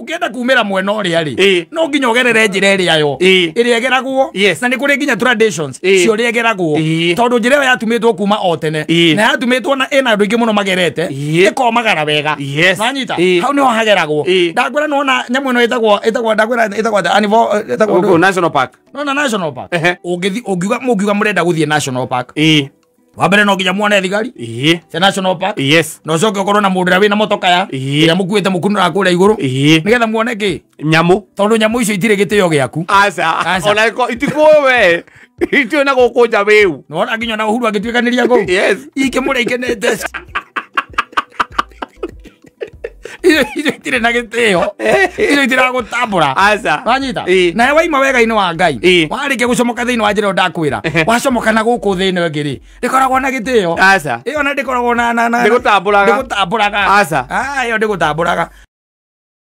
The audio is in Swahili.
ukienda kumira mwena uria ri no nginya ugerere njira iria yo iria geragwo na ni kuri nginya traditions cio ria geragwo tondu njira yo yatumitwo kuma otene na yatumitwo na ina andu ingi muno magerete ikomagara wega nanyita hau niho hageragwo ndagwira nona nyamu ino itagwo ndagwira itagwo itagwo national park no na national park ungiuga murenda guthie national park wabere no nginya muone thigari the national park no coke ukorwo na mundu ria na motoka ya ria mukuite mukunura kuria iguru nigetha muone ki nyamu tondu nyamu icio itire gitio giaku aca ona itikuwe itio na gukunja wiu no nginya na uhuru agitwikaniria go ike mure ikenete Izo itire na gitio izo itira gutambura aca wanyita na waima wega ino wa ngai warike gucomoka thiini wa njira ndakwira wacomoka na guku thiini ngiri ndikoragwo na gitio aca iyo na ndikoragwo na ndigutamburaga aca iyo ndigutamburaga